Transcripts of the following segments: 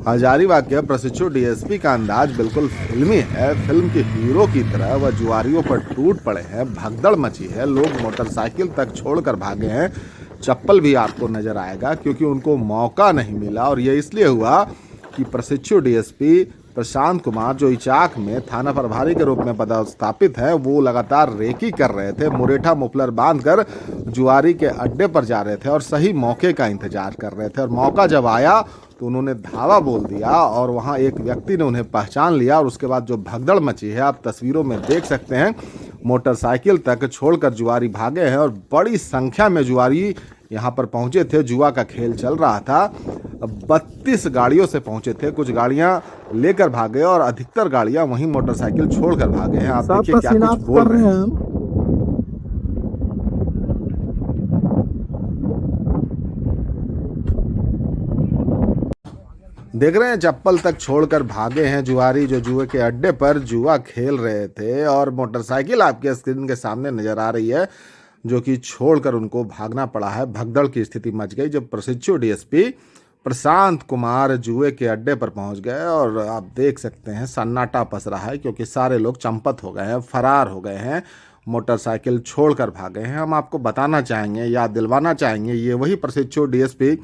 हजारीबाग के प्रशिक्षु डीएसपी का अंदाज बिल्कुल फिल्मी है। फिल्म के हीरो की तरह वह जुआरियों पर टूट पड़े हैं। भगदड़ मची है, लोग मोटरसाइकिल तक छोड़कर भागे हैं। चप्पल भी आपको नजर आएगा क्योंकि उनको मौका नहीं मिला। और ये इसलिए हुआ कि प्रशिक्षु डीएसपी प्रशांत कुमार, जो इचाक में थाना प्रभारी के रूप में पदस्थापित है, वो लगातार रेकी कर रहे थे। मुरेठा मुफलर बांधकर जुआरी के अड्डे पर जा रहे थे और सही मौके का इंतजार कर रहे थे। और मौका जब आया तो उन्होंने धावा बोल दिया और वहां एक व्यक्ति ने उन्हें पहचान लिया। और उसके बाद जो भगदड़ मची है, आप तस्वीरों में देख सकते हैं। मोटरसाइकिल तक छोड़कर जुआरी भागे हैं और बड़ी संख्या में जुआरी यहाँ पर पहुंचे थे। जुआ का खेल चल रहा था। 32 गाड़ियों से पहुंचे थे। कुछ गाड़ियां लेकर भागे और अधिकतर गाड़ियां वहीं मोटरसाइकिल छोड़कर भागे हैं। आप देखिए क्या कुछ बोल रहे हैं। देख रहे हैं, चप्पल तक छोड़कर भागे हैं जुआरी, जो जुए के अड्डे पर जुआ खेल रहे थे। और मोटरसाइकिल आपके स्क्रीन के सामने नजर आ रही है, जो कि छोड़कर उनको भागना पड़ा है। भगदड़ की स्थिति मच गई जब प्रशिक्षु डीएसपी प्रशांत कुमार जुए के अड्डे पर पहुंच गए। और आप देख सकते हैं सन्नाटा पस रहा है क्योंकि सारे लोग चंपत हो गए हैं, फरार हो गए हैं, मोटरसाइकिल छोड़कर भागे हैं। हम आपको बताना चाहेंगे, याद दिलवाना चाहेंगे, ये वही प्रशिक्षु डीएसपी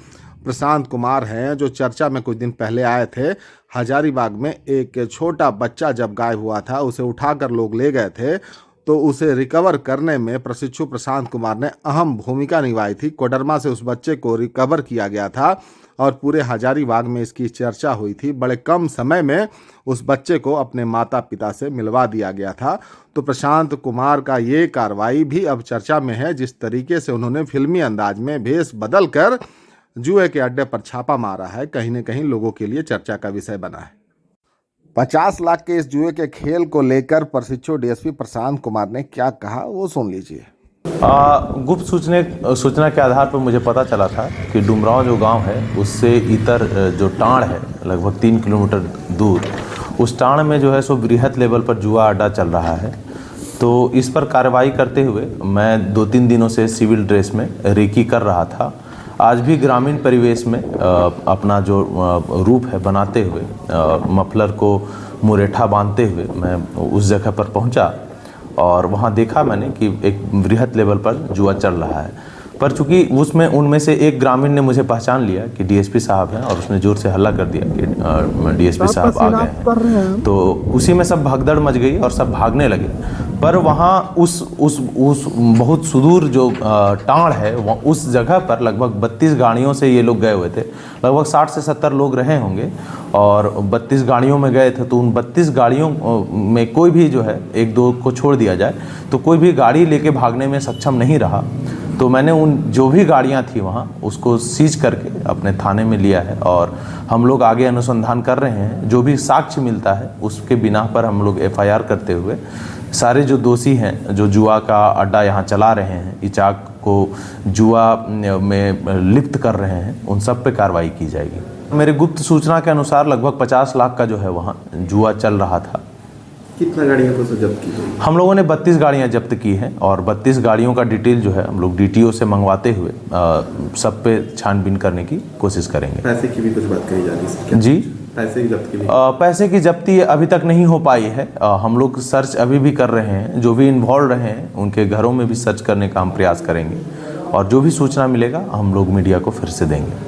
प्रशांत कुमार हैं जो चर्चा में कुछ दिन पहले आए थे। हजारीबाग में एक छोटा बच्चा जब गायब हुआ था, उसे उठाकर लोग ले गए थे, तो उसे रिकवर करने में प्रशिक्षु प्रशांत कुमार ने अहम भूमिका निभाई थी। कोडरमा से उस बच्चे को रिकवर किया गया था और पूरे हजारीबाग में इसकी चर्चा हुई थी। बड़े कम समय में उस बच्चे को अपने माता पिता से मिलवा दिया गया था। तो प्रशांत कुमार का ये कार्रवाई भी अब चर्चा में है। जिस तरीके से उन्होंने फिल्मी अंदाज में भेष बदल कर जुए के अड्डे पर छापा मारा है, कहीं न कहीं लोगों के लिए चर्चा का विषय बना है। 50 लाख के इस जुए के खेल को लेकर प्रशिक्षु डीएसपी प्रशांत कुमार ने क्या कहा, वो सुन लीजिए। गुप्त सूचना के आधार पर मुझे पता चला था कि डुमरांव जो गांव है, उससे इतर जो टाण है लगभग 3 किलोमीटर दूर, उस टाण में जो है सो बृहत लेवल पर जुआ अड्डा चल रहा है। तो इस पर कार्रवाई करते हुए मैं 2-3 दिनों से सिविल ड्रेस में रेकी कर रहा था। आज भी ग्रामीण परिवेश में अपना जो रूप है बनाते हुए, मफलर को मुरेठा बांधते हुए मैं उस जगह पर पहुंचा और वहां देखा मैंने कि एक बृहत लेवल पर जुआ चल रहा है। पर चूंकि उसमें उनमें से एक ग्रामीण ने मुझे पहचान लिया कि डीएसपी साहब हैं और उसने जोर से हल्ला कर दिया कि डीएसपी साहब आ गए हैं। तो उसी में सब भगदड़ मच गई और सब भागने लगे। पर वहाँ उस बहुत सुदूर जो टाण है, उस जगह पर लगभग 32 गाड़ियों से ये लोग गए हुए थे। लगभग 60 से 70 लोग रहे होंगे और 32 गाड़ियों में गए थे। तो उन 32 गाड़ियों में कोई भी जो है 1-2 को छोड़ दिया जाए तो कोई भी गाड़ी लेके भागने में सक्षम नहीं रहा। तो मैंने उन जो भी गाड़ियां थी वहाँ उसको सीज करके अपने थाने में लिया है और हम लोग आगे अनुसंधान कर रहे हैं। जो भी साक्ष्य मिलता है उसके बिना पर हम लोग एफआईआर करते हुए सारे जो दोषी हैं, जो जुआ का अड्डा यहाँ चला रहे हैं, इचाक को जुआ में लिप्त कर रहे हैं, उन सब पे कार्रवाई की जाएगी। मेरे गुप्त सूचना के अनुसार लगभग 50 लाख का जो है वहाँ जुआ चल रहा था। कितना गाड़ियों को जब्त की गई? हम लोगों ने 32 गाड़ियां जब्त की हैं और 32 गाड़ियों का डिटेल जो है हम लोग डीटीओ से मंगवाते हुए सब पे छानबीन करने की कोशिश करेंगे। पैसे की भी कुछ बात कही जा रही है जी? पैसे की जब्त की भी? पैसे की जब्ती अभी तक नहीं हो पाई है। हम लोग सर्च अभी भी कर रहे हैं। जो भी इन्वॉल्व रहे हैं उनके घरों में भी सर्च करने का हम प्रयास करेंगे और जो भी सूचना मिलेगा हम लोग मीडिया को फिर से देंगे।